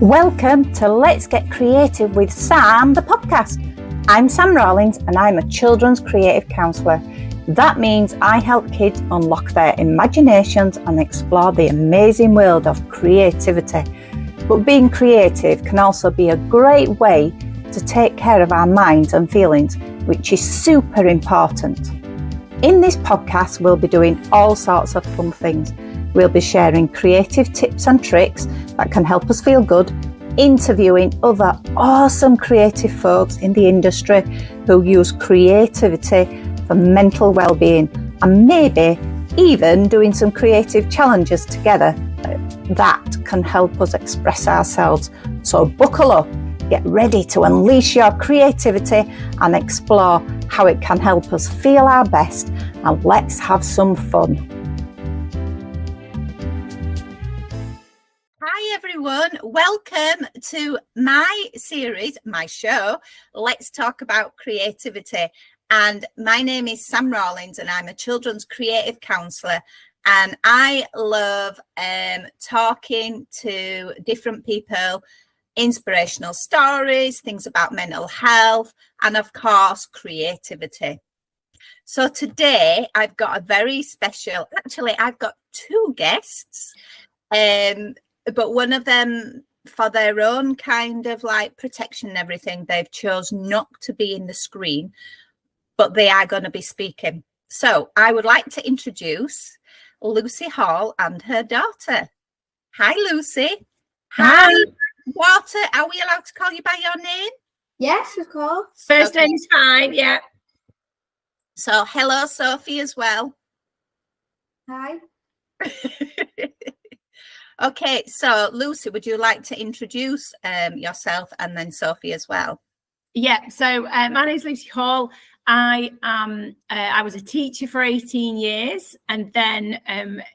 Welcome to Let's Get Creative with Sam, the podcast. I'm Sam Rawlins and I'm a children's creative counsellor. That means I help kids unlock their imaginations and explore the amazing world of creativity. But being creative can also be a great way to take care of our minds and feelings, which is super important. In this podcast, we'll be doing all sorts of fun things. We'll be sharing creative tips and tricks that can help us feel good, interviewing other awesome creative folks in the industry who use creativity for mental well-being, and maybe even doing some creative challenges together that can help us express ourselves. So buckle up, get ready to unleash your creativity and explore how it can help us feel our best, and let's have some fun. Hi everyone, welcome to my series, my show, Let's Talk About Creativity. And my name is Sam Rawlins and I'm a children's creative counsellor. And I love talking to different people, inspirational stories, things about mental health, and of course, creativity. So today I've got a very special, actually I've got two guests, but one of them, for their own kind of like protection and everything, they've chose not to be in the screen, but they are going to be speaking. So I would like to introduce Lucy Hall and her daughter. Hi, Lucy. Hi. Daughter, are we allowed to call you by your name? Yes, of course. First name's fine, yeah. So hello, Sophie, as well. Hi. Okay, so Lucy, would you like to introduce yourself and then Sophie as well? Yeah, so my name is Lucy Hall. I was a teacher for 18 years, and then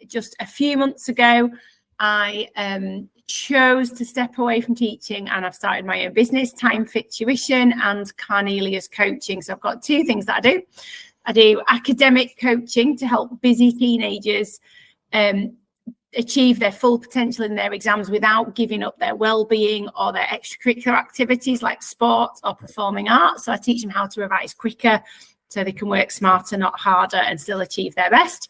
just a few months ago, I chose to step away from teaching, and I've started my own business, TimeFit Tuition and Carnelias coaching. So I've got two things that I do. I do academic coaching to help busy teenagers achieve their full potential in their exams without giving up their well-being or their extracurricular activities like sport or performing arts. So I teach them how to revise quicker so they can work smarter, not harder, and still achieve their best.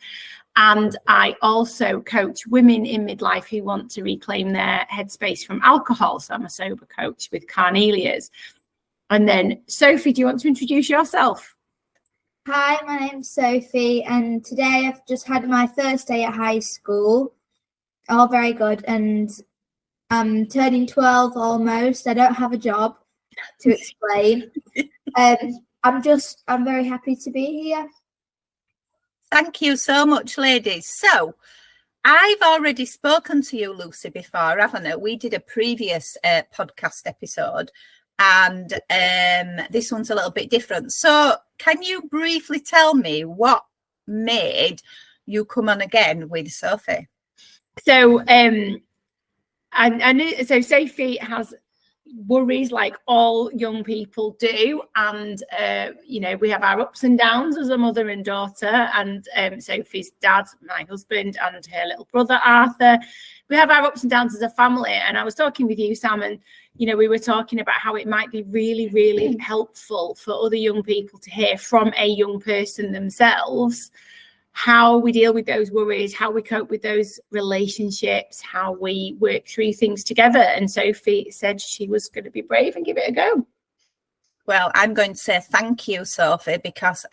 And I also coach women in midlife who want to reclaim their headspace from alcohol. So I'm a sober coach with Carnelias. And then Sophie, do you want to introduce yourself? Hi, my name's Sophie, and today I've just had my first day at high school. All very good, and I'm turning 12 almost. I don't have a job to explain. I'm very happy to be here. Thank you so much, ladies. So I've already spoken to you, Lucy, before, haven't I? We did a previous podcast episode, and this one's a little bit different. So can you briefly tell me what made you come on again with Sophie? So I knew, so Sophie has worries like all young people do, and we have our ups and downs as a mother and daughter, and Sophie's dad, my husband, and her little brother Arthur, we have our ups and downs as a family. And I was talking with you, Sam, and we were talking about how it might be really, really helpful for other young people to hear from a young person themselves how we deal with those worries, how we cope with those relationships, how we work through things together. And Sophie said she was going to be brave and give it a go. Well, I'm going to say thank you, Sophie, because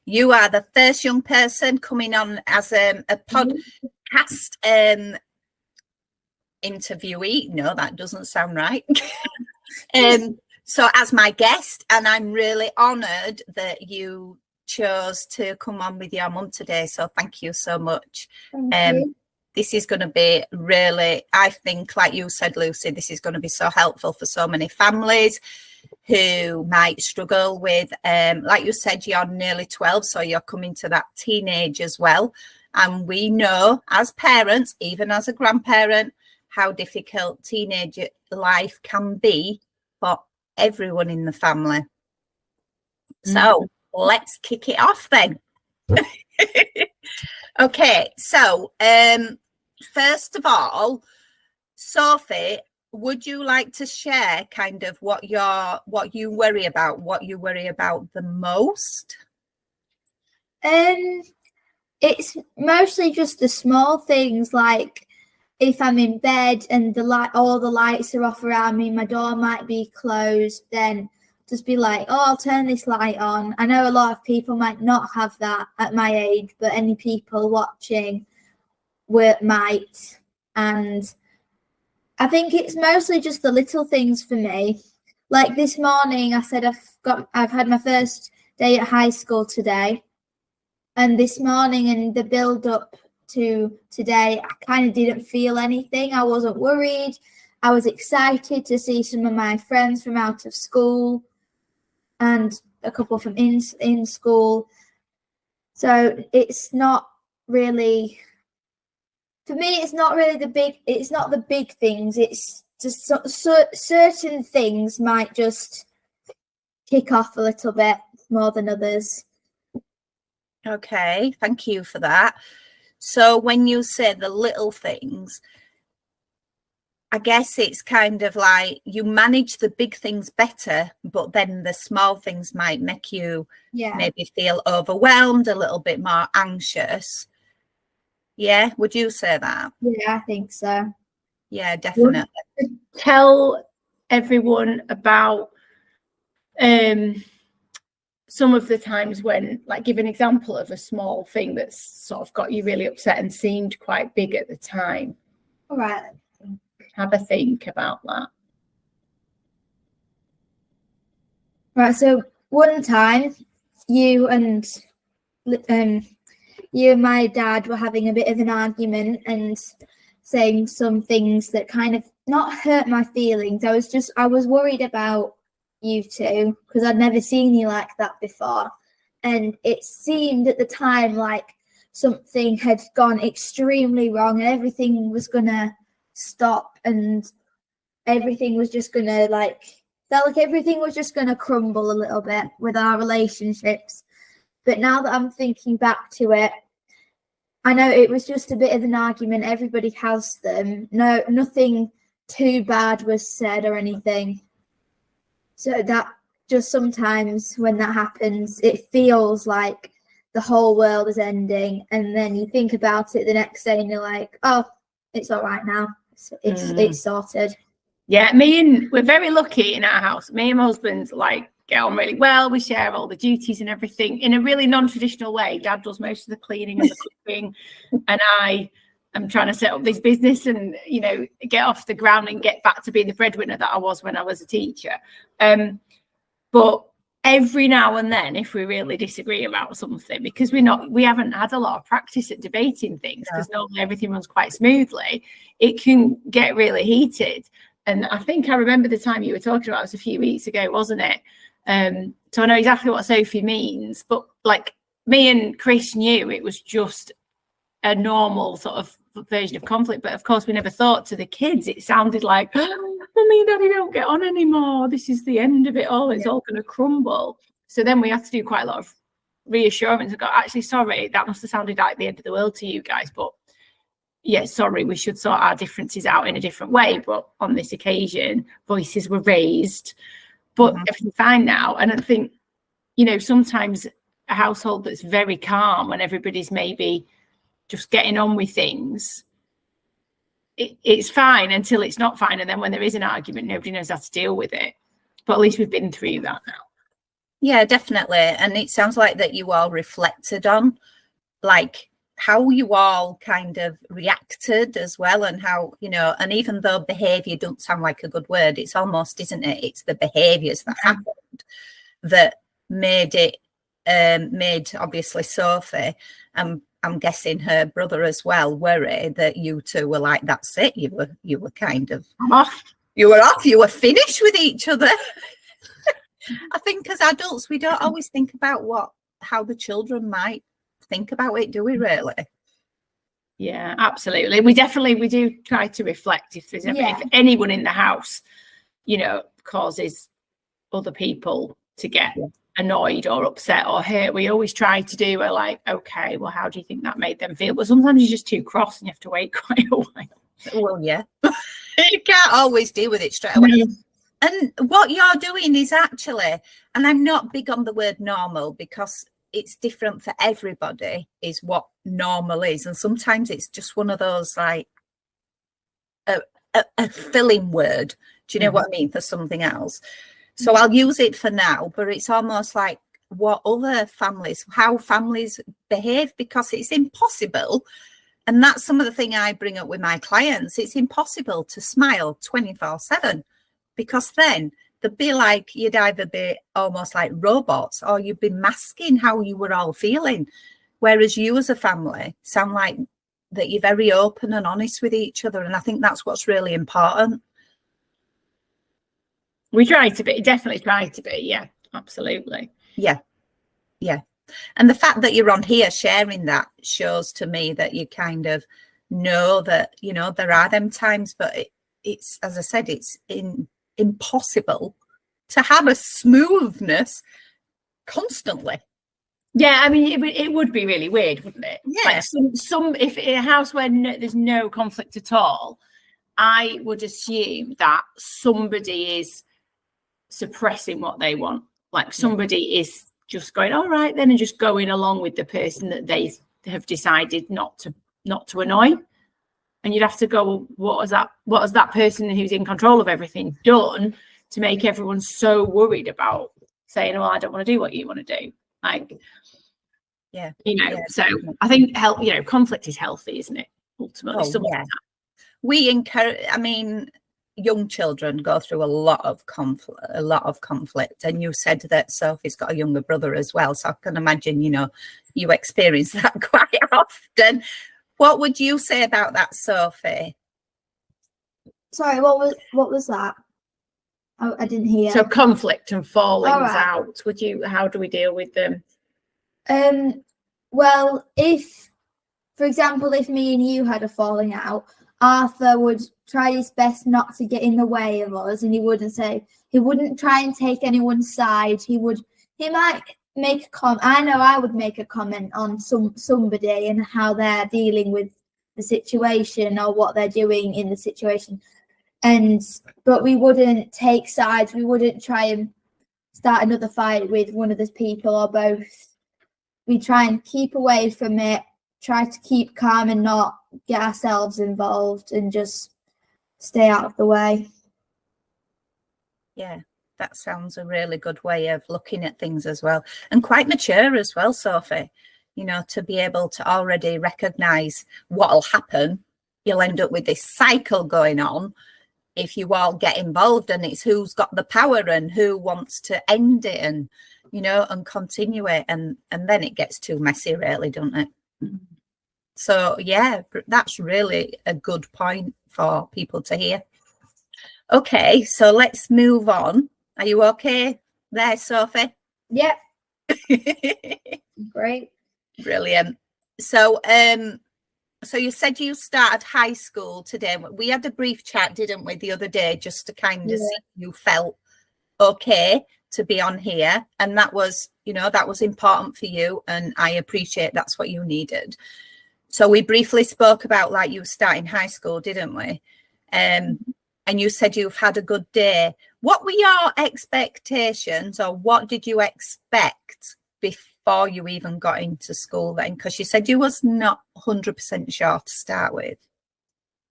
you are the first young person coming on as a podcast interviewee. No, that doesn't sound right. So as my guest, and I'm really honoured that you chose to come on with your mum today, so thank you so much. Thank you. This is going to be really, I think, like you said, Lucy, this is going to be so helpful for so many families who might struggle with, like you said, you're nearly 12, so you're coming to that teenage as well. And we know as parents, even as a grandparent, how difficult teenage life can be for everyone in the family. So let's kick it off then. Okay, so first of all, Sophie, would you like to share kind of what you worry about the most? It's mostly just the small things, like if I'm in bed and all the lights are off around me, my door might be closed, then just be like, oh, I'll turn this light on. I know a lot of people might not have that at my age, but any people watching might. And I think it's mostly just the little things for me. Like this morning, I said I've had my first day at high school today. And this morning in the build up to today, I kind of didn't feel anything. I wasn't worried. I was excited to see some of my friends from out of school and a couple from in school. So it's not really, for me, it's not the big things. It's just certain things might just kick off a little bit more than others. Okay, thank you for that. So when you say the little things, I guess it's kind of like you manage the big things better, but then the small things might make you maybe feel overwhelmed, a little bit more anxious. Yeah, would you say that? Yeah, I think so. Yeah, definitely. Tell everyone about some of the times when, like, give an example of a small thing that's sort of got you really upset and seemed quite big at the time. All right. Have a think about that. Right, so one time you and my dad were having a bit of an argument and saying some things that kind of not hurt my feelings. I was worried about you two because I'd never seen you like that before, and it seemed at the time like something had gone extremely wrong and everything was gonna stop and everything was just gonna felt like everything was just gonna crumble a little bit with our relationships. But now that I'm thinking back to it, I know it was just a bit of an argument. Everybody has them. No, nothing too bad was said or anything. So that just sometimes when that happens, it feels like the whole world is ending. And then you think about it the next day and you're like, oh, it's all right now. It's sorted. Yeah, we're very lucky in our house. Me and my husband get on really well. We share all the duties and everything in a really non-traditional way. Dad does most of the cleaning and the cooking, and I am trying to set up this business and, get off the ground and get back to being the breadwinner that I was when I was a teacher. But every now and then, if we really disagree about something, because we haven't had a lot of practice at debating things, because normally everything runs quite smoothly, it can get really heated. And I think I remember the time you were talking about, it was a few weeks ago, wasn't it? So I know exactly what Sophie means, but like me and Chris knew it was just a normal sort of version of conflict. But of course, we never thought to the kids, it sounded like, Mummy and Daddy don't get on anymore. This is the end of it all. It's all going to crumble. So then we had to do quite a lot of reassurance and go, actually, sorry, that must have sounded like the end of the world to you guys. But yeah, sorry, we should sort our differences out in a different way. But on this occasion, voices were raised, but everything's fine now. And I think, sometimes a household that's very calm when everybody's maybe just getting on with things, it's fine until it's not fine. And then when there is an argument, nobody knows how to deal with it. But at least we've been through that now. Yeah, definitely. And it sounds like that you all reflected on how you all kind of reacted as well, and how, and even though behavior doesn't sound like a good word, it's almost, isn't it? It's the behaviors that happened that made obviously Sophie, I'm guessing her brother as well, worry that you two were like, that's it. You were kind of off. You were off. You were finished with each other. I think as adults, we don't always think about how the children might think about it, do we really? Yeah, absolutely. We do try to reflect if there's if anyone in the house, causes other people to get annoyed or upset or hurt. We always try to do okay, well, how do you think that made them feel? But sometimes you're just too cross and you have to wait quite a while. Well, yeah. You can't can't always deal with it straight away. And what you're doing is actually, and I'm not big on the word normal because it's different for everybody, is what normal is. And sometimes it's just one of those like a filling word. Do you know what I mean? For something else. So I'll use it for now, but it's almost like what other families, how families behave, because it's impossible. And that's some of the thing I bring up with my clients. It's impossible to smile 24/7 because then they'd be like, you'd either be almost like robots or you'd be masking how you were all feeling. Whereas you as a family sound like that you're very open and honest with each other. And I think that's what's really important. We try to be, definitely try to be. Yeah, absolutely. Yeah. Yeah. And the fact that you're on here sharing that shows to me that you kind of know that, you know, there are them times, but it's, as I said, it's impossible to have a smoothness constantly. Yeah, I mean, it would be really weird, wouldn't it? Yeah. Like some if in a house where there's no conflict at all, I would assume that somebody is suppressing what they want. Like somebody is just going, all right then, and just going along with the person that they have decided not to annoy. And you'd have to go, well, what has that person who's in control of everything done to make everyone so worried about saying, well, I don't want to do what you want to do? Like, yeah, you know, yeah, so definitely. I think conflict is healthy, isn't it? Ultimately, we encourage, I mean, young children go through a lot of conflict. And you said that Sophie's got a younger brother as well. So I can imagine, you know, you experience that quite often. What would you say about that, Sophie? Sorry, what was that? I didn't hear. So conflict and fallings right. out. How do we deal with them? Well, if, for example, if me and you had a falling out, Arthur would try his best not to get in the way of us, and he wouldn't try and take anyone's side. He might make a comment. I know I would make a comment on somebody and how they're dealing with the situation or what they're doing in the situation. But we wouldn't take sides. We wouldn't try and start another fight with one of the people or both. We try and keep away from it, try to keep calm and not get ourselves involved and just stay out of the way. Yeah, that sounds a really good way of looking at things as well. And quite mature as well, Sophie, you know, to be able to already recognise what'll happen. You'll end up with this cycle going on if you all get involved, and it's who's got the power and who wants to end it and, you know, and continue it. And then it gets too messy, really, doesn't it? So, yeah, that's really a good point for people to hear. Okay, so let's move on. Are you okay there, Sophie? Yeah. Great. Brilliant. So, so you said you started high school today. We had a brief chat, didn't we, the other day, just to kind of see if you felt okay to be on here. And that was, you know, that was important for you. And I appreciate that's what you needed. So we briefly spoke about like you starting high school, didn't we? And you said you've had a good day. What were your expectations, or what did you expect before you even got into school then? Because you said you was not 100% sure to start with.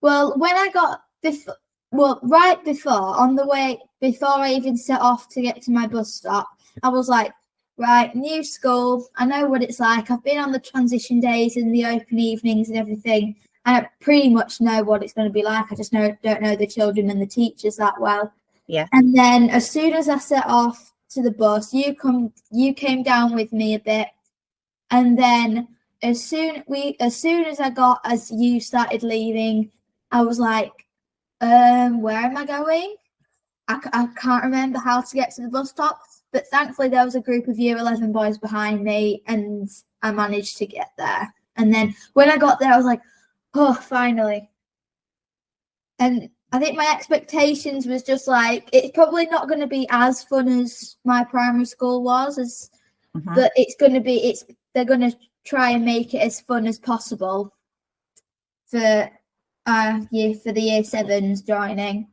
Well, when I got right before, on the way, before I even set off to get to my bus stop, I was like, right, new school. I know what it's like. I've been on the transition days and the open evenings and everything. I pretty much know what it's going to be like. I just don't know the children and the teachers that well. Yeah. And then as soon as I set off to the bus, you came down with me a bit. And then as soon as you started leaving, I was like, where am I going? I can't remember how to get to the bus stop. But thankfully, there was a group of Year 11 boys behind me, and I managed to get there. And then when I got there, I was like, oh, finally. And I think my expectations was just like, it's probably not going to be as fun as my primary school was, but they're going to try and make it as fun as possible for the Year 7s joining.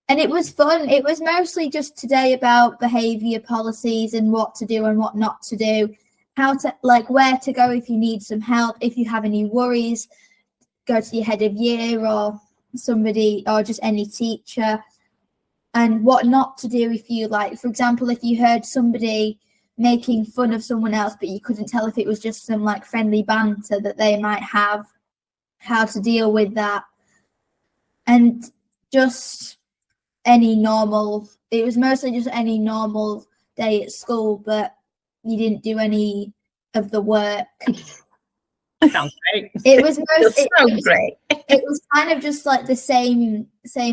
And it was fun. It was mostly just today about behaviour policies and what to do and what not to do, how to, like, where to go if you need some help, if you have any worries, go to your head of year or somebody, or just any teacher, and what not to do if you, like, for example, if you heard somebody making fun of someone else but you couldn't tell if it was just some like friendly banter that they might have, how to deal with that. And just any normal, it was mostly just any normal day at school, but you didn't do any of the work. Sounds great. It was Great. It was kind of just like the same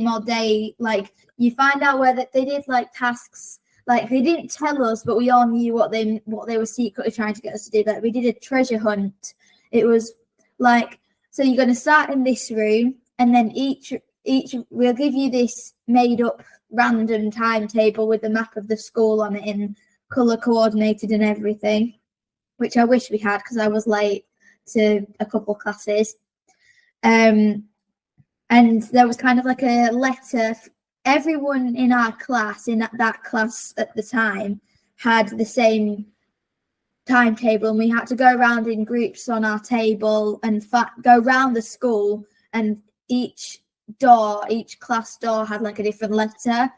old day. Like, you find out where that they did like tasks, like they didn't tell us, but we all knew what they were secretly trying to get us to do. Like, we did a treasure hunt. It was like, so you're going to start in this room, and then each we'll give you this made up random timetable with the map of the school on it in colour coordinated and everything, which I wish we had because I was late to a couple classes. And there was kind of like a letter. Everyone in our class, in that class at the time, had the same timetable, and we had to go around in groups on our table and go around the school, and each class door had like a different letter,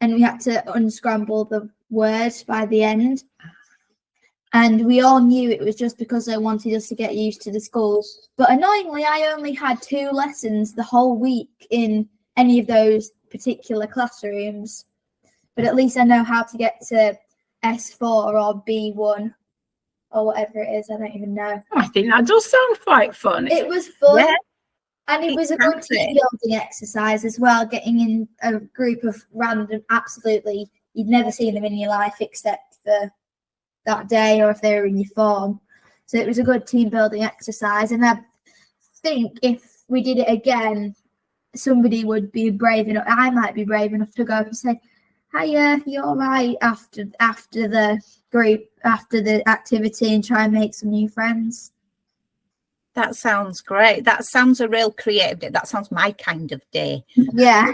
and we had to unscramble the words by the end. And we all knew it was just because they wanted us to get used to the school. But annoyingly, I only had 2 lessons the whole week in any of those particular classrooms. But at least I know how to get to S4 or B1 or whatever it is. I don't even know. I think that does sound quite fun. It was fun. Yeah, and it was a good team building exercise as well, getting in a group of random, absolutely, you'd never seen them in your life except for that day or if they were in your form. So it was a good team building exercise. And I think if we did it again, somebody would be brave enough, I might be brave enough to go up and say, hiya, you're all right, after the group, after the activity, and try and make some new friends. that sounds great. That sounds a real creative day. That sounds my kind of day. Yeah.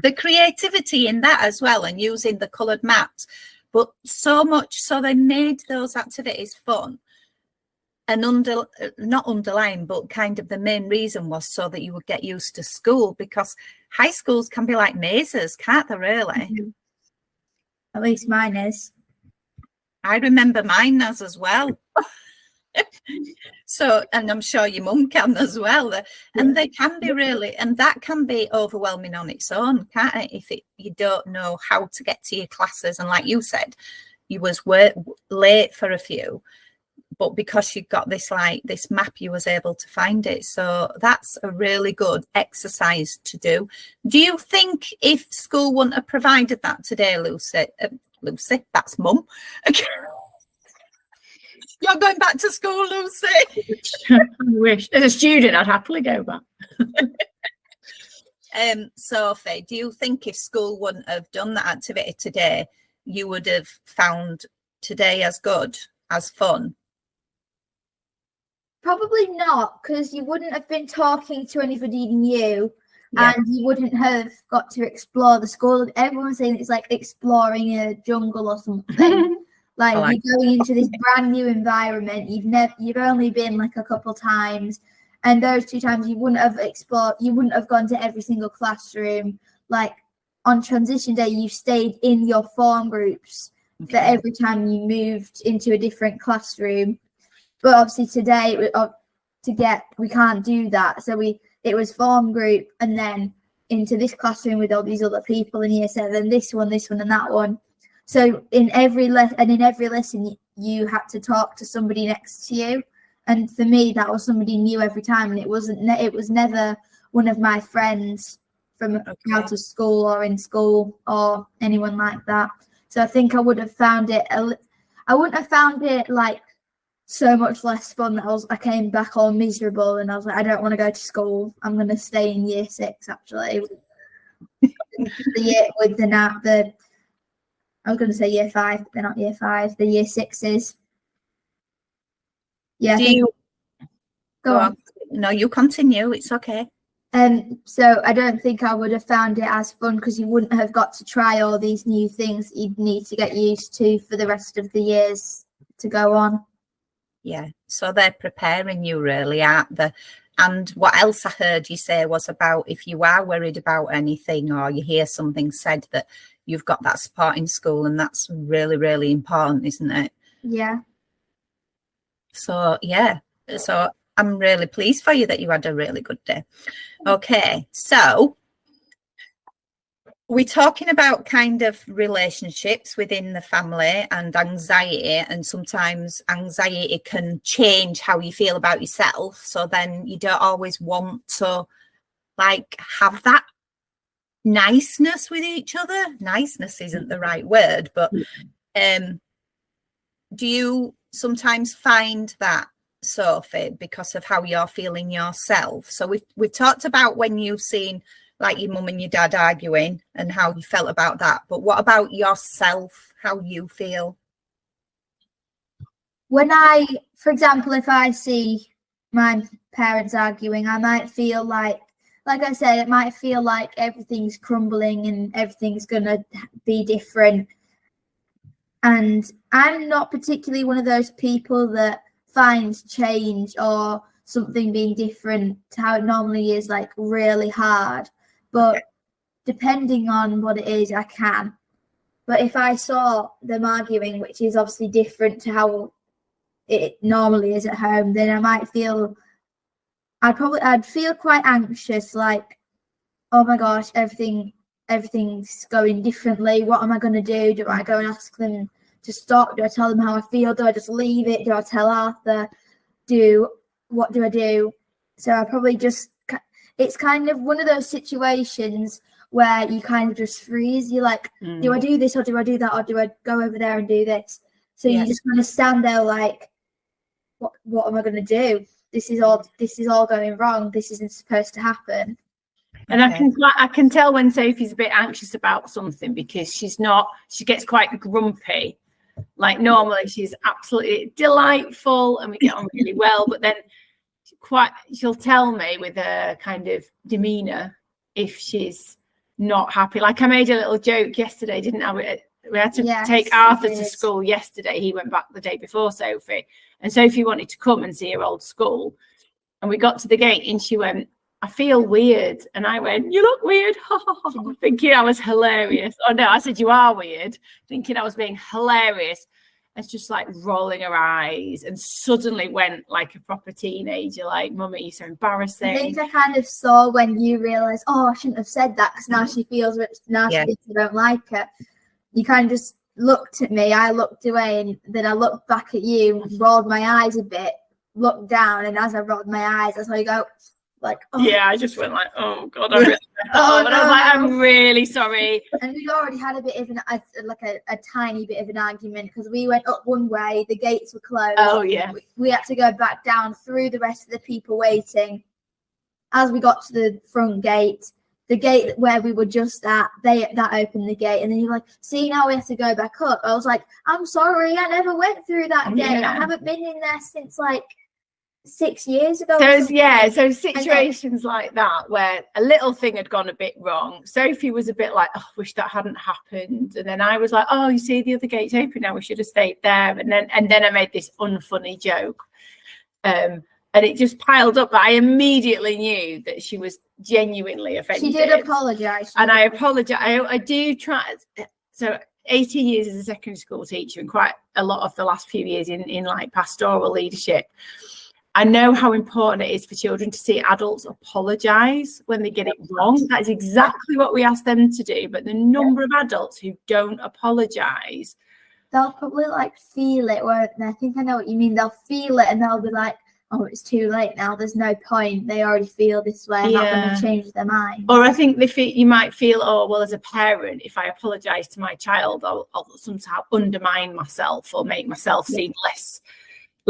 The creativity in that as well, and using the coloured maps, but so much so they made those activities fun. And not underlying, but kind of the main reason was so that you would get used to school, because high schools can be like mazes, can't they, really? Mm-hmm. At least mine is. I remember mine as well. So, and I'm sure your mum can as well. And they can be really, and that can be overwhelming on its own, can't it? If you don't know how to get to your classes. And like you said, you was late for a few, but because you got this map, you was able to find it. So that's a really good exercise to do. Do you think if school wouldn't have provided that today, Lucy, that's mum. You're going back to school, Lucy. I wish. As a student, I'd happily go back. Sophie, do you think if school wouldn't have done that activity today, you would have found today as good, as fun? Probably not, because you wouldn't have been talking to anybody new, and you wouldn't have got to explore the school. Everyone's saying it's like exploring a jungle or something. Like you're going into this brand new environment. You've only been like a couple times, and those 2 times you wouldn't have explored. You wouldn't have gone to every single classroom. Like on transition day, you stayed in your form groups for every time you moved into a different classroom. But obviously today, we can't do that. So it was form group, and then into this classroom with all these other people in year 7, this one, and that one. So in every lesson, you had to talk to somebody next to you. And for me, that was somebody new every time. And it was never one of my friends from out of school or in school or anyone like that. So I think I would have found it, I wouldn't have found it like so much less fun that I came back all miserable and I was like, I don't want to go to school. I'm going to stay in year 6 actually. I was going to say year 5, but they're not year 5. The year 6s. Yeah. Go on. No, you continue. It's okay. So I don't think I would have found it as fun, because you wouldn't have got to try all these new things that you'd need to get used to for the rest of the years to go on. Yeah, so they're preparing you really, aren't they? And what else I heard you say was about if you are worried about anything or you hear something said, that you've got that support in school, and that's really, really important, isn't it? Yeah. So, yeah, so I'm really pleased for you that you had a really good day. Okay, so we're talking about kind of relationships within the family and anxiety, and sometimes anxiety can change how you feel about yourself. So then you don't always want to like have that niceness with each other. Niceness isn't the right word, but do you sometimes find that, Sophie, because of how you're feeling yourself? So we've talked about when you've seen like your mum and your dad arguing and how you felt about that, but what about yourself, how you feel? When for example, if I see my parents arguing, I might feel like I said, it might feel like everything's crumbling and everything's gonna be different. And I'm not particularly one of those people that finds change or something being different to how it normally is like really hard. But depending on what it is, I can. But if I saw them arguing, which is obviously different to how it normally is at home, then I might feel, I'd feel quite anxious, like, oh my gosh, everything's going differently. What am I going to do? Do I go and ask them to stop? Do I tell them how I feel? Do I just leave it? Do I tell Arthur? What do I do? So I probably just, it's kind of one of those situations where you kind of just freeze. You're like, do I do this or do I do that, or do I go over there and do this? So you just kind of stand there like, what am I going to do? This is all going wrong. This isn't supposed to happen. And I can tell when Sophie's a bit anxious about something, because she gets quite grumpy. Like normally she's absolutely delightful and we get on really well, but then she'll tell me with a kind of demeanor if she's not happy. Like I made a little joke yesterday, didn't I? We had to take Arthur to school yesterday. He went back the day before Sophie, and Sophie wanted to come and see her old school. And we got to the gate and she went, I feel weird. And I went, you look weird. Thinking I was hilarious. Oh no, I said, you are weird. Thinking I was being hilarious. It's just like rolling her eyes, and suddenly went like a proper teenager, like, Mummy, you're so embarrassing. I think I kind of saw when you realised, oh, I shouldn't have said that, because now she feels rich, now she thinks I don't like her. You kind of just looked at me, I looked away, and then I looked back at you, rolled my eyes a bit, looked down, and as I rolled my eyes, I saw you go, like, oh. Yeah, I just went like, oh God, I really I was like, I'm really sorry. And we'd already had a bit of a tiny bit of an argument, because we went up one way, the gates were closed. Oh yeah. We had to go back down through the rest of the people waiting. As we got to the front gate, the gate where we were just at, that opened the gate, and then you're like, see, now we have to go back up. I was like, I'm sorry, I never went through that gate. I haven't been in there since like 6 years ago. So situations like that where a little thing had gone a bit wrong. Sophie was a bit like, oh, wish that hadn't happened. And then I was like, oh, you see, the other gate's open now, we should have stayed there. And then I made this unfunny joke. And it just piled up. But I immediately knew that she was genuinely offended. She did apologise. And I apologise. I do try. So 18 years as a secondary school teacher, and quite a lot of the last few years in like pastoral leadership, I know how important it is for children to see adults apologise when they get it wrong. That is exactly what we ask them to do. But the number of adults who don't apologise, they'll probably like feel it, won't they? I think I know what you mean. They'll feel it and they'll be like, oh, it's too late now. There's no point. They already feel this way. I'm not going to change their mind. Or I think you might feel, oh, well, as a parent, if I apologise to my child, I'll somehow undermine myself or make myself seem less.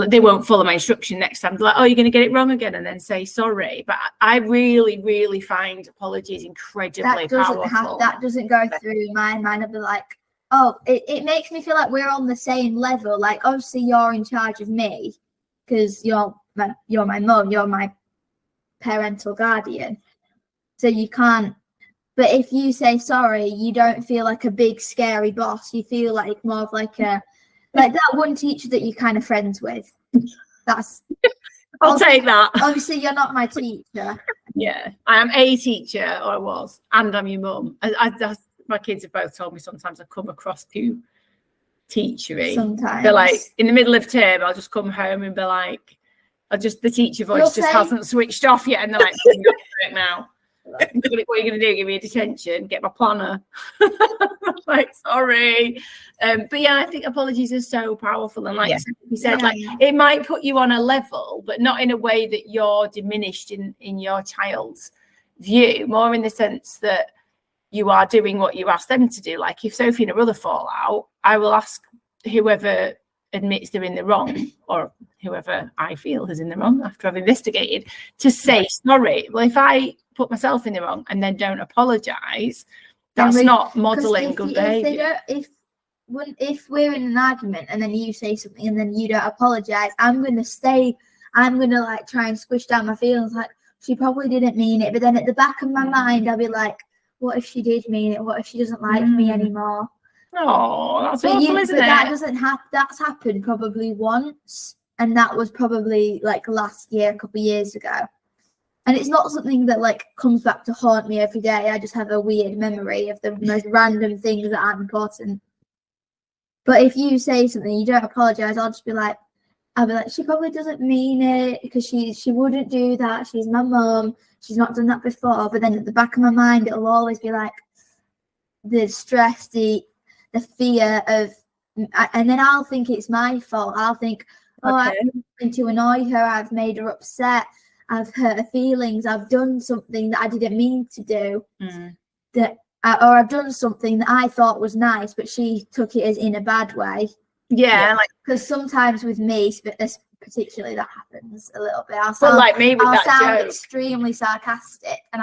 They won't follow my instruction next time. They're like, oh, you're going to get it wrong again, and then say sorry. But I really, really find apologies incredibly powerful. That doesn't go through my mind. I'll be like, oh, it makes me feel like we're on the same level. Like, obviously, you're in charge of me because you're my mum, you're my parental guardian. So you can't. But if you say sorry, you don't feel like a big scary boss. You feel like more of like that one teacher that you're kind of friends with. That's. I'll take that. Obviously, you're not my teacher. Yeah, I am a teacher, or I was, and I'm your mum. My kids have both told me sometimes I come across too teachery. Sometimes. They're like, in the middle of term, I'll just come home and be like, the teacher voice hasn't switched off yet. And they're like, now. What are you going to do? Give me a detention? Get my planner? Like, sorry. But yeah, I think apologies are so powerful. And like you said, like it might put you on a level, but not in a way that you're diminished in your child's view, more in the sense that you are doing what you asked them to do. Like if Sophie and her brother fall out, I will ask whoever admits they're in the wrong, or whoever I feel is in the wrong after I've investigated, to say sorry. Well, if I put myself in the wrong and then don't apologise, that's not modelling good behaviour. If we're in an argument and then you say something and then you don't apologise, I'm going to like try and squish down my feelings, like she probably didn't mean it. But then at the back of my mind, I'll be like, what if she did mean it? What if she doesn't like me anymore? Oh, that's awful, isn't it? That doesn't happen. That's happened probably once, and that was probably like last year, a couple of years ago. And it's not something that like comes back to haunt me every day. I just have a weird memory of the most random things that aren't important. But if you say something, you don't apologise, I'll be like, she probably doesn't mean it because she wouldn't do that. She's my mum. She's not done that before. But then at the back of my mind, it'll always be like the stress, the fear of, and then I'll think it's my fault. I'll think, I've been to annoy her. I've made her upset. I've hurt her feelings. I've done something that I didn't mean to do. Or I've done something that I thought was nice, but she took it as in a bad way. Yeah, like because sometimes with me, particularly, that happens a little bit. I'll sound extremely sarcastic, and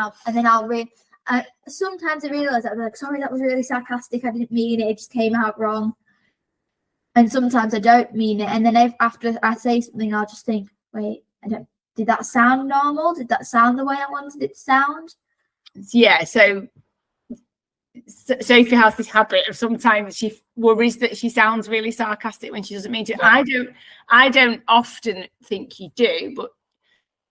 sometimes I realise that I'm like, sorry, that was really sarcastic. I didn't mean it. It just came out wrong. And sometimes I don't mean it. And then after I say something, I'll just think, wait, did that sound normal? Did that sound the way I wanted it to sound? Yeah. So Sophie has this habit of sometimes she worries that she sounds really sarcastic when she doesn't mean to. I don't often think you do, but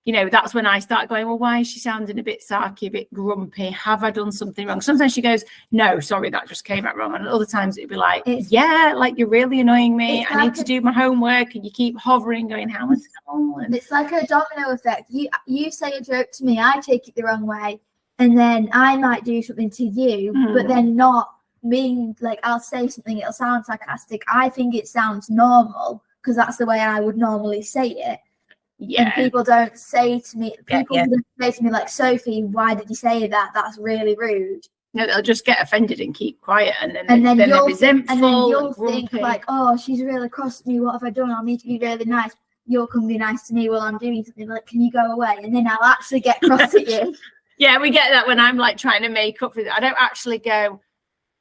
you know, that's when I start going, well, why is she sounding a bit sarky, a bit grumpy? Have I done something wrong? Sometimes she goes, no, sorry, that just came out wrong. And other times it'd be like, like you're really annoying me. I need to do my homework. And you keep hovering, going, how is it going? It's like a domino effect. You say a joke to me, I take it the wrong way. And then I might do something to you, but then not mean, like I'll say something, it'll sound sarcastic. I think it sounds normal because that's the way I would normally say it. Yeah. And people don't say to me, don't say to me like, Sophie, why did you say that? That's really rude. No, they'll just get offended and keep quiet, and then they're resentful. And then you'll think like, oh, she's really cross at me. What have I done? I need to be really nice. You'll come be nice to me while I'm doing something. Like, can you go away? And then I'll actually get cross at you. Yeah, we get that when I'm like trying to make up for it. I don't actually go,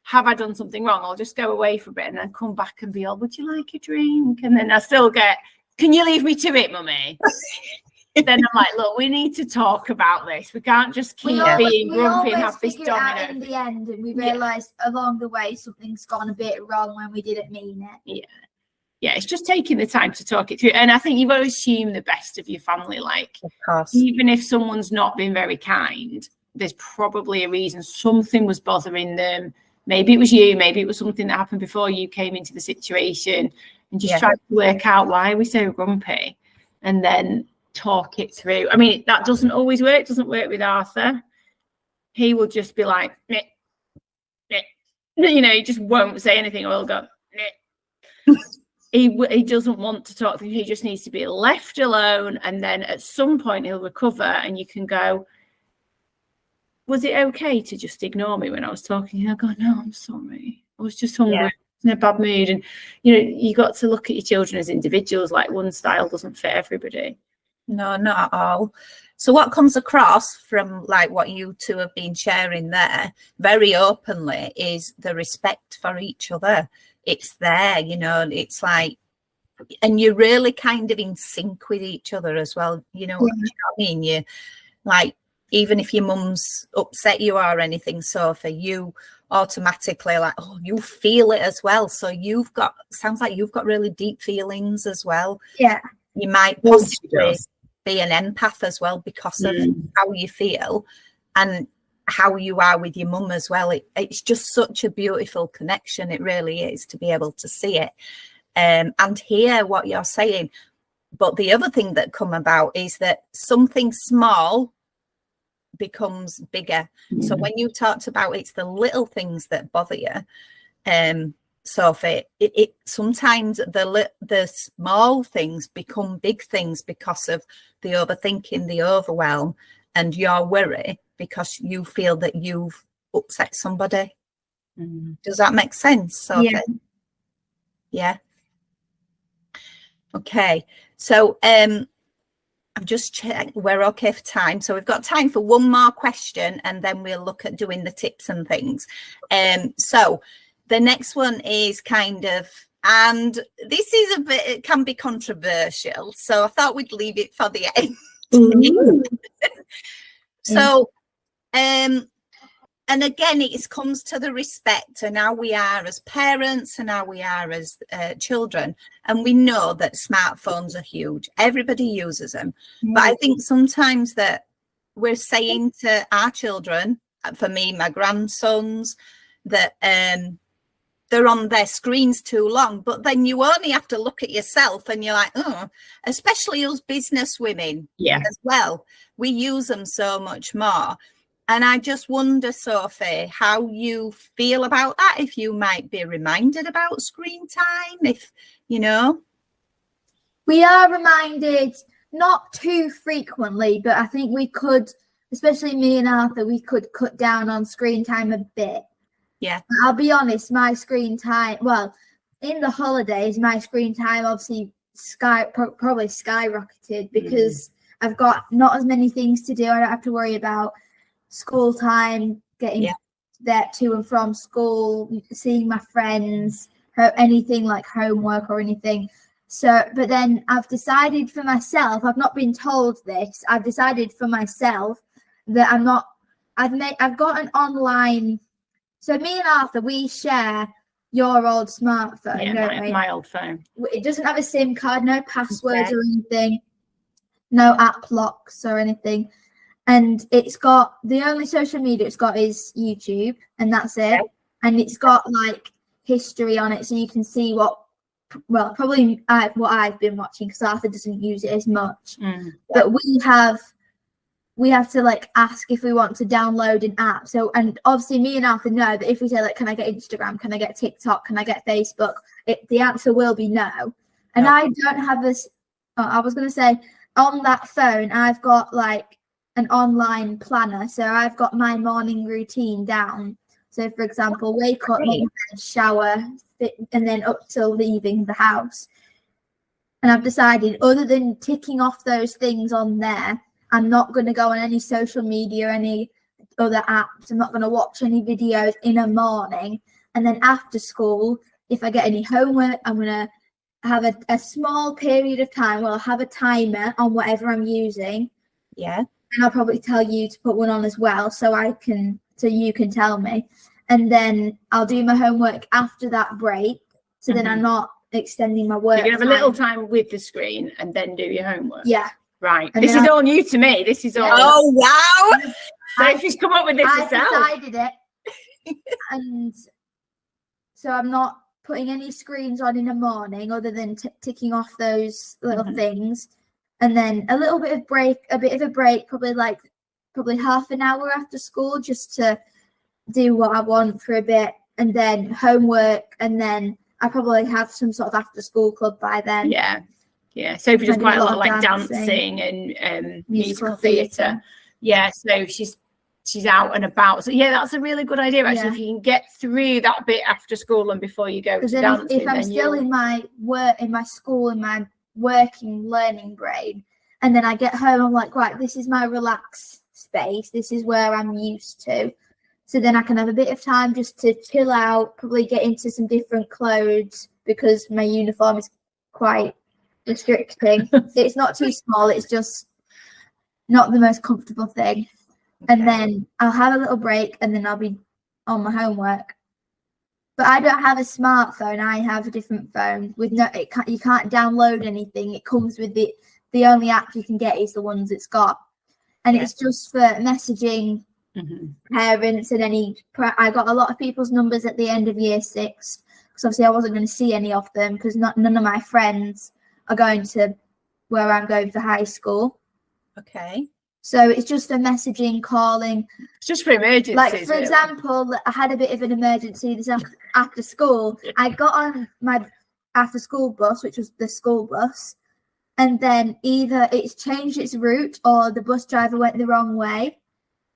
have I done something wrong? I'll just go away for a bit and then come back and be all, would you like a drink? And then I still get, can you leave me to it, mummy? Then I'm like, look, we need to talk about this. We can't just keep being grumpy and have this domino. In the end, and we realised along the way something's gone a bit wrong when we didn't mean it. Yeah, it's just taking the time to talk it through. And I think you've got to assume the best of your family. Like, of course, even if someone's not been very kind, there's probably a reason. Something was bothering them. Maybe it was you. Maybe it was something that happened before you came into the situation. And just try to work out why we're so grumpy and then talk it through. I mean, that doesn't always work. It doesn't work with Arthur. He will just be like, meh, meh. You know, he just won't say anything, or he'll go, meh. He doesn't want to talk. He just needs to be left alone. And then at some point he'll recover and you can go, was it okay to just ignore me when I was talking? He'll go, no, I'm sorry. I was just hungry. Yeah. In a bad mood. And you know, you got to look at your children as individuals. Like, one style doesn't fit everybody. No, not at all. So what comes across from like what you two have been sharing there very openly is the respect for each other. It's there, you know, it's like, and you're really kind of in sync with each other as well, you know, what I mean? You like, even if your mum's upset you or anything, Sophie, you automatically like, oh, you feel it as well. So sounds like you've got really deep feelings as well. Yeah. You might possibly be an empath as well because of how you feel and how you are with your mum as well. It's just such a beautiful connection. It really is, to be able to see it and hear what you're saying. But the other thing that come about is that something small becomes bigger. So when you talked about it's the little things that bother you, Sophie, it sometimes the small things become big things because of the overthinking, the overwhelm, and your worry because you feel that you've upset somebody. Does that make sense, Sophie? Yeah. Okay. So I've just checked we're okay for time. So we've got time for one more question and then we'll look at doing the tips and things. So the next one is kind of, and this is it can be controversial. So I thought we'd leave it for the end. So, and again, it comes to the respect and how we are as parents and how we are as children. And we know that smartphones are huge. Everybody uses them. But I think sometimes that we're saying to our children, for me, my grandsons, that they're on their screens too long. But then you only have to look at yourself and you're like, oh, especially us business women as well. We use them so much more. And I just wonder, Sophie, how you feel about that, if you might be reminded about screen time, if, you know. We are reminded not too frequently, but I think we could, especially me and Arthur, we could cut down on screen time a bit. Yeah. I'll be honest, my screen time, well, in the holidays, my screen time obviously probably skyrocketed because I've got not as many things to do. I don't have to worry about school time, getting there to and from school, seeing my friends, anything like homework or anything. So, but then I've decided for myself, I've not been told this, I've decided for myself that I've got an online, so me and Arthur, we share your old smartphone, don't we? My old phone. It doesn't have a SIM card, no passwords or anything, no app locks or anything. And it's got, the only social media it's got is YouTube, and that's it. And it's got like history on it, so you can see what I've been watching, because Arthur doesn't use it as much. But we have to like ask if we want to download an app. So, and obviously me and Arthur know that if we say like, can I get Instagram? Can I get TikTok? Can I get Facebook? The answer will be no. And I don't have this, I was going to say, on that phone, I've got like an online planner. So I've got my morning routine down. So for example, wake up, make my bed, shower, and then up till leaving the house. And I've decided, other than ticking off those things on there, I'm not going to go on any social media, any other apps. I'm not going to watch any videos in a morning. And then after school, if I get any homework, I'm going to have a small period of time where I'll have a timer on whatever I'm using. Yeah. And I'll probably tell you to put one on as well, so you can tell me. And then I'll do my homework after that break. So then I'm not extending my work. You can have a little time with the screen and then do your homework. Yeah. Right. And this is all new to me. This is all. Oh, wow. Sophie's come up with this herself. I decided it. And so I'm not putting any screens on in the morning other than ticking off those little things. And then a bit of a break, probably half an hour after school, just to do what I want for a bit, and then homework, and then I probably have some sort of after school club by then. Yeah. Sophie does quite a lot of like dancing and musical theatre. Yeah, so she's out and about. So yeah, that's a really good idea actually. If you can get through that bit after school and before you go to dancing. If I'm still in my work, in my school, in my working learning brain, and then I get home, I'm like, right, this is my relaxed space, this is where I'm used to, so then I can have a bit of time just to chill out, probably get into some different clothes, because my uniform is quite restricting. It's not too small, it's just not the most comfortable thing. and then I'll have a little break, and then I'll be on my homework. But I don't have a smartphone. I have a different phone with you can't download anything. It comes with the only app you can get is the ones it's got, and it's just for messaging parents and I got a lot of people's numbers at the end of year 6, because obviously I wasn't going to see any of them because none of my friends are going to where I'm going for high school. Okay. So it's just for messaging, calling. It's just for emergencies. Like, for example, I had a bit of an emergency this after school. I got on my after school bus, which was the school bus, and then either it's changed its route or the bus driver went the wrong way.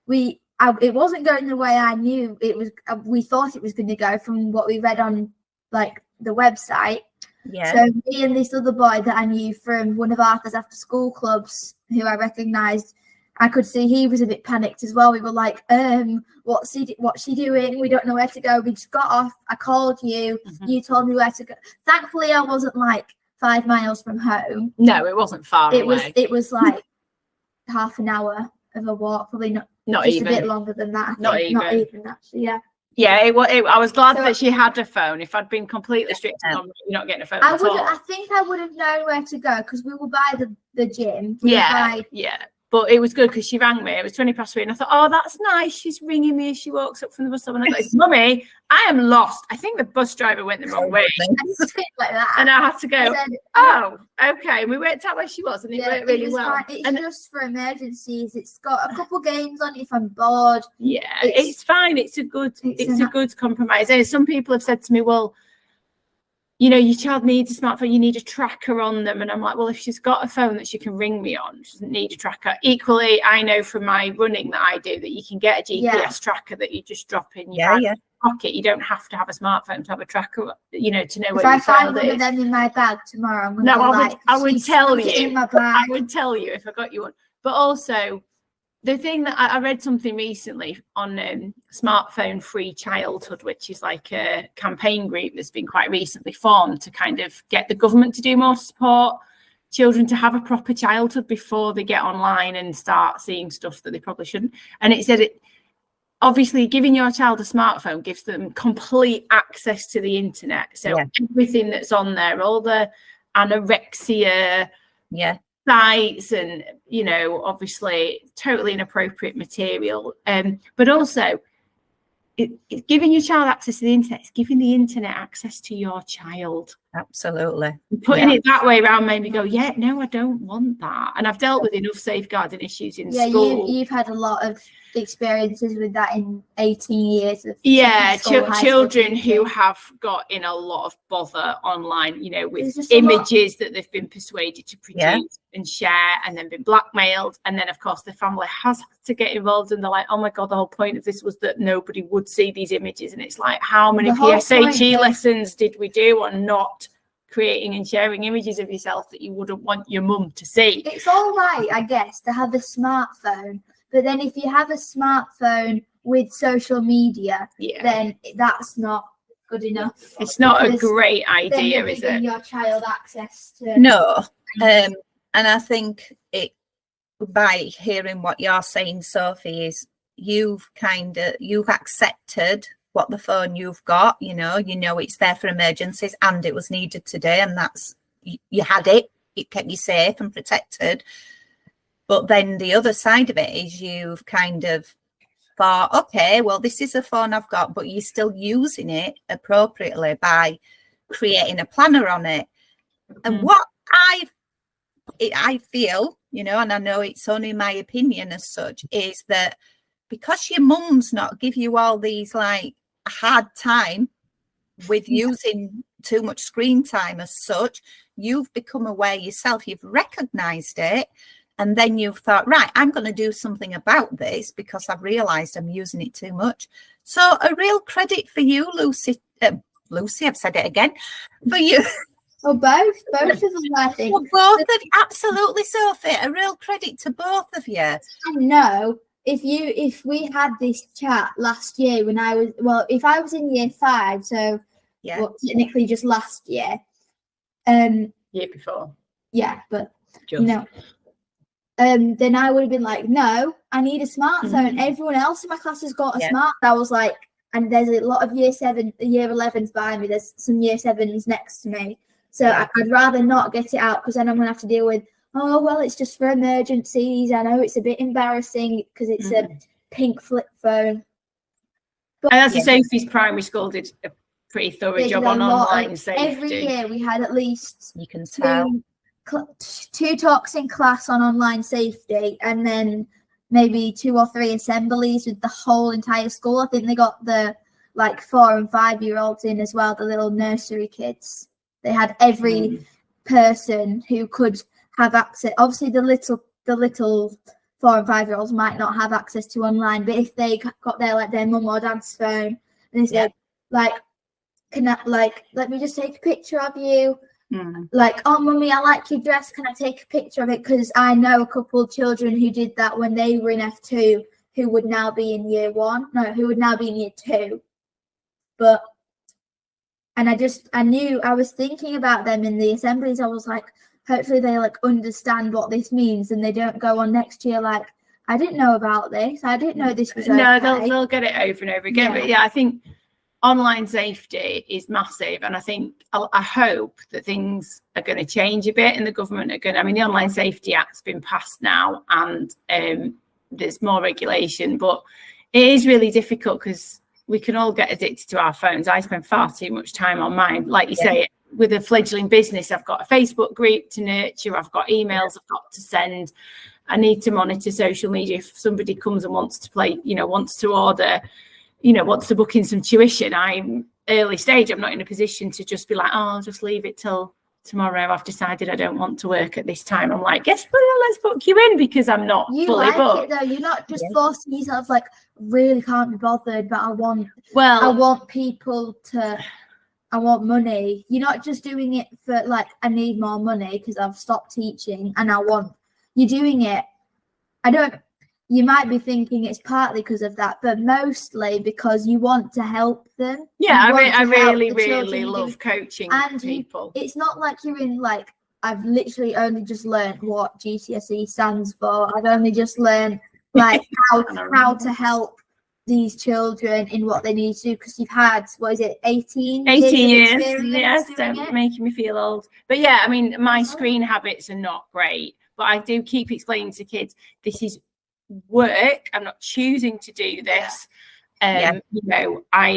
It wasn't going the way I knew it was. We thought it was going to go from what we read on like the website. Yeah. So me and this other boy that I knew from one of Arthur's after school clubs, who I recognised, I could see he was a bit panicked as well. We were like, what's she doing? We don't know where to go. We just got off. I called you. You told me where to go. Thankfully, I wasn't like 5 miles from home. No, it wasn't far away. It was like half an hour of a walk, probably not just even a bit longer than that. Not even actually. Yeah. Yeah, I was glad that she had a phone. If I'd been completely strict on you're not getting a phone at all. I think I would have known where to go because we were by the gym. Yeah. But it was good because she rang me. It was 3:20, and I thought, oh, that's nice. She's ringing me as she walks up from the bus stop. And I thought, Mummy, I am lost. I think the bus driver went the wrong way. Like that. And I had to go, oh, okay. And we worked out where she was, and it worked really well. Fine. It's just for emergencies. It's got a couple games on if I'm bored. Yeah, it's fine. It's a good compromise. And some people have said to me, well, you know, your child needs a smartphone, you need a tracker on them. And I'm like, well, if she's got a phone that she can ring me on, she doesn't need a tracker. Equally, I know from my running that I do that you can get a GPS tracker that you just drop in your pocket. You don't have to have a smartphone to have a tracker, you know, to know where your child is. If I find one of them in my bag tomorrow, I'm going to I would tell you. In my bag. I would tell you if I got you one. But also, the thing that I read something recently on Smartphone Free Childhood, which is like a campaign group that's been quite recently formed to kind of get the government to do more to support children to have a proper childhood before they get online and start seeing stuff that they probably shouldn't. And it said obviously giving your child a smartphone gives them complete access to the internet. So everything that's on there, all the anorexia, sites and, you know, obviously totally inappropriate material, but also it's giving your child access to the internet. It's giving the internet access to your child. Absolutely. Putting it that way around made me go, no, I don't want that. And I've dealt with enough safeguarding issues in school. You've had a lot of experiences with that in 18 years of children who have got in a lot of bother online, you know, with images that they've been persuaded to produce and share, and then been blackmailed, and then of course the family has to get involved, and they're like, oh my god, the whole point of this was that nobody would see these images. And it's like, how many PSHE lessons did we do on not creating and sharing images of yourself that you wouldn't want your mum to see? It's all right, I guess, to have a smartphone, but then if you have a smartphone with social media, then that's not good enough. It's not a great idea, is it? Your child access to and I think by hearing what you're saying, Sophie, is you've accepted what the phone you've got, you know it's there for emergencies, and it was needed today, and that's, you had it kept you safe and protected. But then the other side of it is you've kind of thought, okay, well, this is a phone I've got, but you're still using it appropriately by creating a planner on it. And what I feel, you know, and I know it's only my opinion as such, is that because your mum's not give you all these like hard time with using too much screen time as such, you've become aware yourself, you've recognized it, and then you've thought, right, I'm going to do something about this because I've realized I'm using it too much. So a real credit for you, Lucy, I've said it again, for you. Well, both of them, I think. Well, both of you, absolutely, Sophie. A real credit to both of you. I know. If we had this chat last year when if I was in year 5, so technically just last year. Year before. Yeah, but just. you know, then I would have been like, no, I need a smartphone. Everyone else in my class has got a smart. I was like, and there's a lot of year 11s by me. There's some year 7s next to me. So I'd rather not get it out, because then I'm going to have to deal with, oh, well, it's just for emergencies. I know it's a bit embarrassing because it's a pink flip phone. But, and as Sophie's primary school did a pretty thorough job on online safety. Every year we had at least You can tell. two talks in class on online safety, and then maybe 2 or 3 assemblies with the whole entire school. I think they got the 4 and 5 year olds in as well, the little nursery kids. They had every person who could have access. Obviously the little 4 and 5 year olds might not have access to online, but if they got their mum or dad's phone and they said can I, let me just take a picture of you. Oh, mummy, I like your dress. Can I take a picture of it? Because I know a couple of children who did that when they were in F2, who would now be in year 1. No, who would now be in year 2. And I was thinking about them in the assemblies. I was like, hopefully they understand what this means and they don't go on next year I didn't know about this. I didn't know this was okay. No, they'll get it over and over again. But I think online safety is massive, and I hope that things are going to change a bit, and the government are going to, the Online Safety Act's been passed now, and there's more regulation, but it is really difficult because we can all get addicted to our phones. I spend far too much time on mine. Like you say, with a fledgling business, I've got a Facebook group to nurture, I've got emails I've got to send, I need to monitor social media. If somebody comes and wants to play, wants to order, wants to book in some tuition, I'm early stage. I'm not in a position to just be like, oh, I'll just leave it till tomorrow. I've decided I don't want to work at this time. I'm like, yes, well, let's book you in because I'm not fully booked. It, though. You're not just forcing yourself really can't be bothered, but I want people to, I want money. You're not just doing it for I need more money because I've stopped teaching and you're doing it. You might be thinking it's partly because of that, but mostly because you want to help them. Yeah, I really love coaching people. It's not like you're in I've literally only just learned what GCSE stands for. I've only just learned how to help these children in what they need to do, because you've had 18 years. Yes, don't making me feel old. But my screen habits are not great, but I do keep explaining to kids, this is work. I'm not choosing to do this. I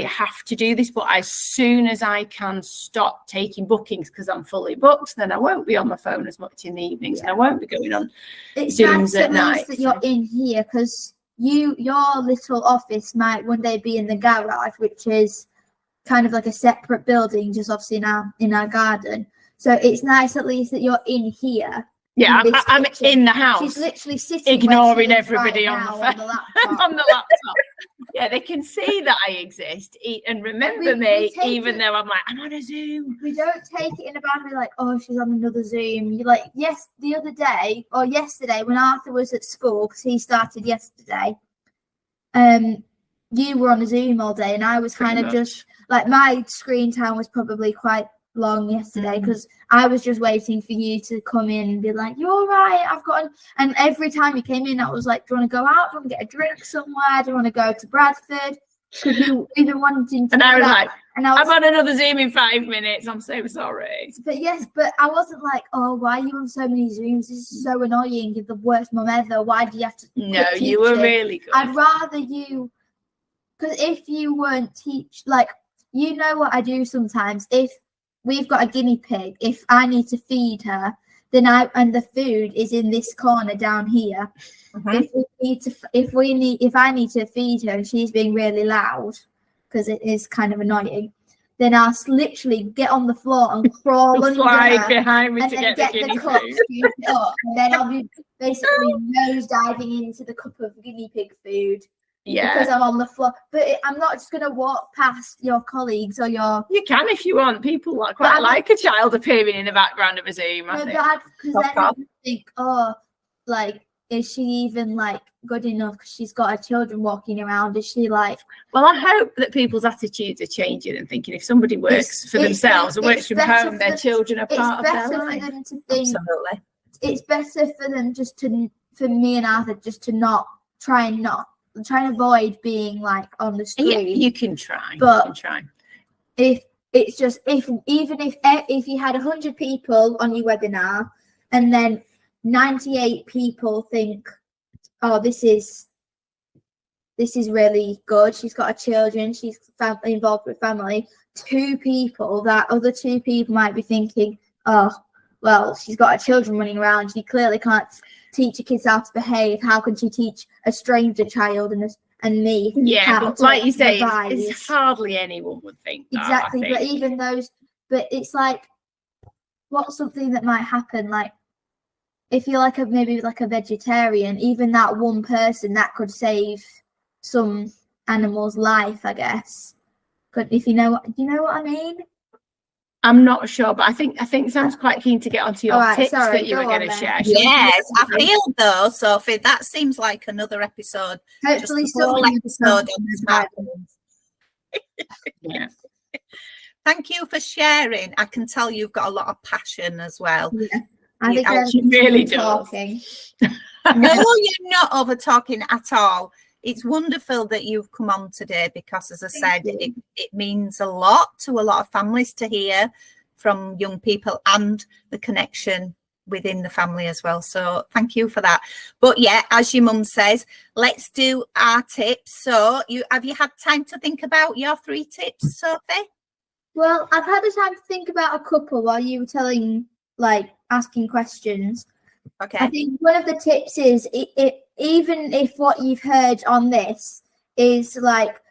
have to do this, but as soon as I can stop taking bookings because I'm fully booked, then I won't be on my phone as much in the evenings, and I won't be going on Zooms at night. That you're in here, because your little office might one day be in the garage, which is kind of like a separate building, just obviously in our garden. So it's nice at least that you're in here. Yeah, I'm in the house. She's literally sitting, ignoring everybody right on the phone, on the laptop. Yeah, they can see that I exist and remember me, even though I'm I'm on a Zoom. We don't take it in a bad way, oh, she's on another Zoom. You're yes, the other day or yesterday when Arthur was at school, because he started yesterday, you were on a Zoom all day, and I was kind of just my screen time was probably quite long yesterday because I was just waiting for you to come in and be like, you're all right, and every time you came in I was like, do you want to go out, do you want to get a drink somewhere, do you want to go to Bradford, because you even wanting to, and I was I'm on another Zoom in 5 minutes, I'm so sorry. But I wasn't oh, why are you on so many Zooms, this is so annoying, you're the worst mum ever, why do you have to no you were really good. I'd rather you, because if you weren't what I do sometimes, if we've got a guinea pig, if I need to feed her, then and the food is in this corner down here. If I need to feed her and she's being really loud, because it is kind of annoying, then I'll literally get on the floor and crawl under her behind me and to then get the cup, scoop it up, and then I'll be basically nose diving into the cup of guinea pig food. Yeah, because I'm on the floor, but I'm not just going to walk past your colleagues or your. You can if you want. People quite like a child appearing in the background of a Zoom. I think. Because then you think, oh, is she even good enough? Because she's got her children walking around. Is she Well, I hope that people's attitudes are changing and thinking if somebody works for themselves and works from home, their children are part of their life. It's better for them to think. Absolutely. It's better for them just to for me and Arthur just to try and avoid being like on the screen. Yeah, you can try. But you can try. If it's just if you had 100 people on your webinar and then 98 people think, oh, this is really good, she's got her children, she's involved with family, other two people might be thinking, oh, well, she's got her children running around, she clearly can't teach her kids how to behave, how can she teach a stranger child and me? Yeah, but like you say, it's hardly anyone would think that. Exactly, but even those, but it's like, what's something that might happen? Like, if you're like maybe like a vegetarian, even that one person that could save some animal's life, I guess. But if you know what I mean? I'm not sure, but I think Sam's quite keen to get onto your tips that you were going to share. Yes, I feel though, Sophie, that seems like another episode. Hopefully, just a whole episode on smartphones. Yeah. Thank you for sharing. I can tell you've got a lot of passion as well. Yeah, I think she really does. Talking. No, you're not over talking at all. It's wonderful that you've come on today because, as I said, it means a lot to a lot of families to hear from young people and the connection within the family as well. So thank you for that. But yeah, as your mum says, let's do our tips. So have you had time to think about your 3 tips, Sophie? Well, I've had the time to think about a couple while you were asking questions. Okay. I think one of the tips is even if what you've heard on this is like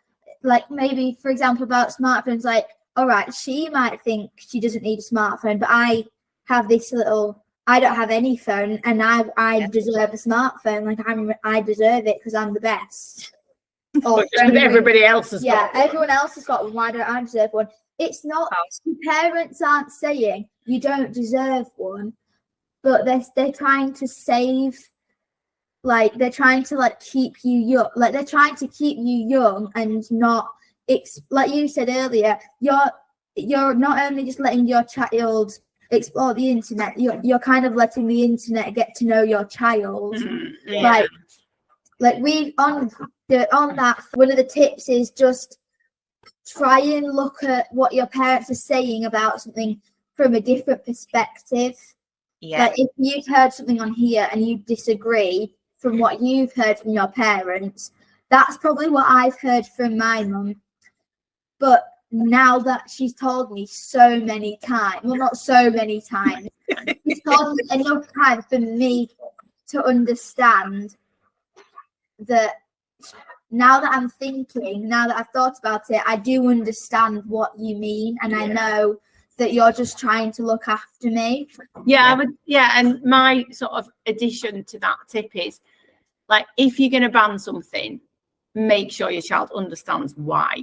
maybe, for example, about smartphones, like, all right, she might think she doesn't need a smartphone, but I have I don't have any phone and I deserve a smartphone. Like I deserve it because I'm the best. Or everybody else has got one. Everyone else has got one. Why don't I deserve one? It's not, parents aren't saying you don't deserve one, but they're trying to save, like they're trying to keep you young, like they're trying to keep you young and not, like you said earlier, you're not only just letting your child explore the internet, you're kind of letting the internet get to know your child. Yeah. Like we on that, one of the tips is just try and look at what your parents are saying about something from a different perspective. Yeah. Like if you've heard something on here and you disagree from what you've heard from your parents, that's probably what I've heard from my mum. But now that she's told me so many times, well, not so many times, she's told me enough time for me to understand that now that I'm thinking, now that I've thought about it, I do understand what you mean, and I know that you're just trying to look after me. And my sort of addition to that tip is, like, if you're going to ban something, make sure your child understands why.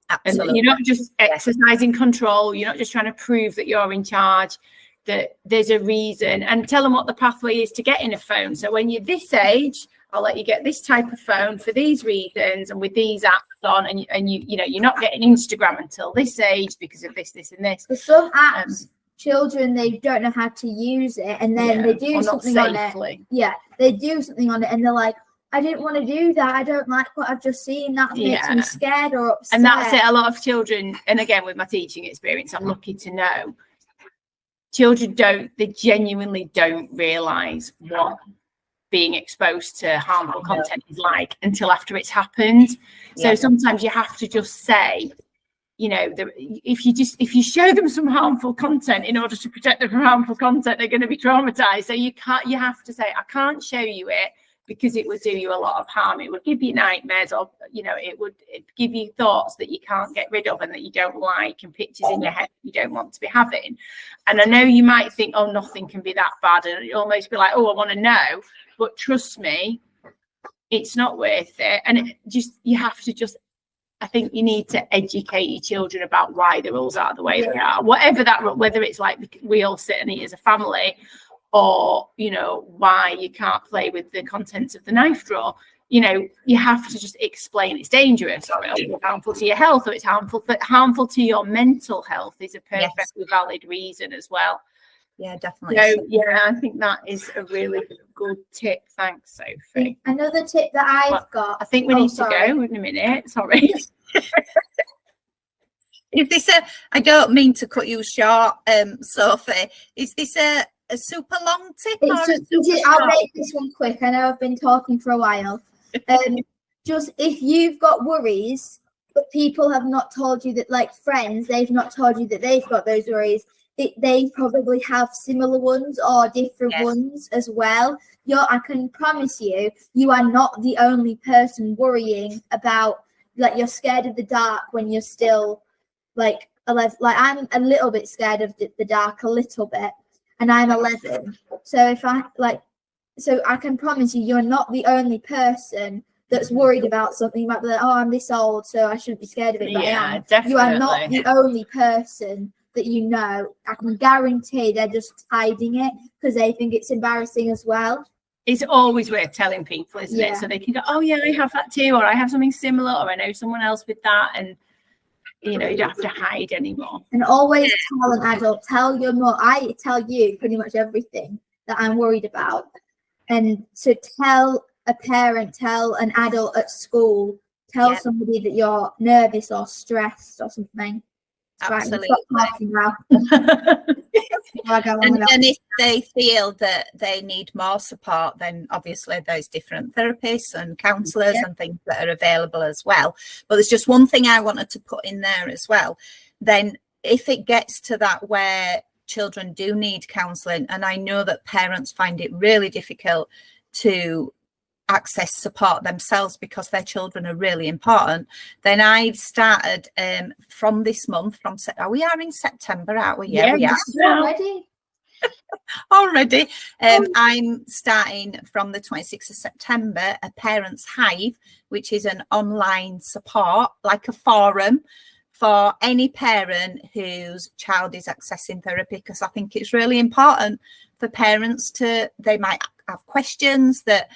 Absolutely. And you're not just exercising control, you're not just trying to prove that you're in charge, that there's a reason, and tell them what the pathway is to getting a phone. So when you're this age, I'll let you get this type of phone for these reasons and with these apps on, and you're not getting Instagram until this age because of this and this. For some apps, children, they don't know how to use it, and then they do something on it. Yeah, they do something on it, and they're like, I didn't want to do that. I don't like what I've just seen. That makes me scared or upset. And that's it. A lot of children, and again, with my teaching experience, I'm lucky to know children they genuinely don't realise what being exposed to harmful content is like until after it's happened. So sometimes you have to just say, if you show them some harmful content in order to protect them from harmful content, they're going to be traumatized. So you have to say, I can't show you it because it would do you a lot of harm. It would give you nightmares, or it would give you thoughts that you can't get rid of and that you don't like, and pictures in your head you don't want to be having. And I know you might think, oh, nothing can be that bad, and you almost be like, oh, I want to know. But trust me, it's not worth it. And you have to I think you need to educate your children about why the rules are the way they are. Whether it's like we all sit and eat as a family, or, why you can't play with the contents of the knife drawer. You have to just explain it's dangerous, or it's harmful to your health, or it's harmful to your mental health is a perfectly valid reason as well. Yeah, definitely. So yeah, I think that is a really good tip. Thanks, Sophie. Another tip that I've got. I think we need to go in a minute. Sorry. Is this I don't mean to cut you short, Sophie. Is this a super long tip? I'll make this one quick. I know I've been talking for a while. Just if you've got worries, but people have not told you that, like friends, they've not told you that they've got those worries. They probably have similar ones or different ones as well. I can promise you, you are not the only person worrying about, like, you're scared of the dark when you're still like 11. Like, I'm a little bit scared of the dark, a little bit, and I'm 11. So I can promise you, you're not the only person that's worried about something. You might be like, oh, I'm this old, so I shouldn't be scared of it. But definitely. You are not the only person that you know. I can guarantee they're just hiding it because they think it's embarrassing as well. It's always worth telling people, isn't it? So they can go, oh yeah, I have that too, or I have something similar, or I know someone else with that, and you don't have to hide anymore. And always tell an adult, tell your mom. I tell you pretty much everything that I'm worried about, and so tell a parent, tell an adult at school, tell somebody that you're nervous or stressed or something. Absolutely. Right, and if they feel that they need more support, then obviously there's different therapists and counsellors and things that are available as well. But there's just one thing I wanted to put in there as well. Then if it gets to that where children do need counselling, and I know that parents find it really difficult to access support themselves because their children are really important, then I've started from this month, we are in September, aren't we? Yeah, we are already. I'm starting from the 26th of September a Parents Hive, which is an online support, like a forum for any parent whose child is accessing therapy, because I think it's really important for parents they might have questions that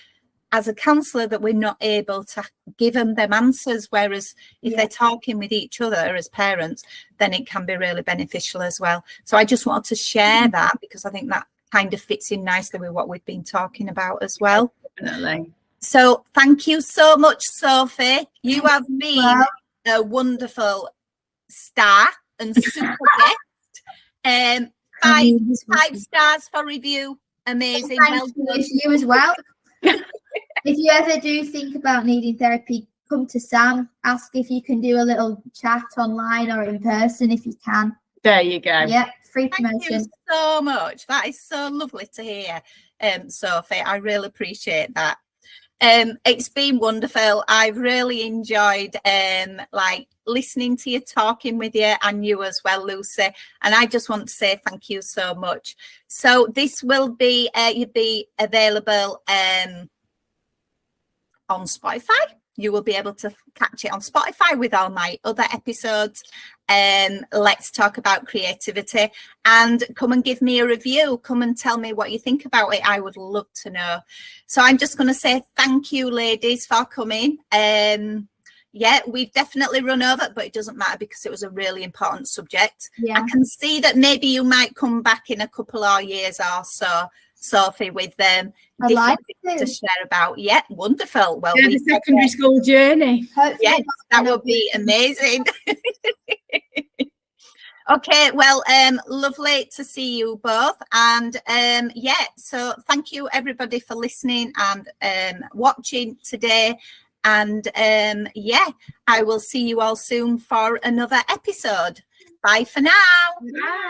as a counsellor that we're not able to give them answers, whereas if they're talking with each other as parents, then it can be really beneficial as well. So I just wanted to share that because I think that kind of fits in nicely with what we've been talking about as well. Definitely. So thank you so much, Sophie. You have been a wonderful star and super guest. 5 stars for review. Amazing. Thank you as well. If you ever do think about needing therapy, come to Sam. Ask if you can do a little chat online or in person if you can. There you go. Yeah, free promotion. Thank you so much. That is so lovely to hear, Sophie. I really appreciate that. It's been wonderful. I've really enjoyed listening to you, talking with you, and you as well, Lucy. And I just want to say thank you so much. So this will be available on Spotify. You will be able to catch it on Spotify with all my other episodes. Let's talk about creativity, and come and give me a review. Come and tell me what you think about it. I would love to know. So I'm just going to say thank you, ladies, for coming. We've definitely run over, but it doesn't matter because it was a really important subject. I can see that maybe you might come back in a couple of years or so, Sophie, with them to share about. Yeah, wonderful. Well, the secondary school journey. Yes, that would be amazing. Okay, well, lovely to see you both, and so thank you everybody for listening and watching today, and I will see you all soon for another episode. Bye for now. Bye.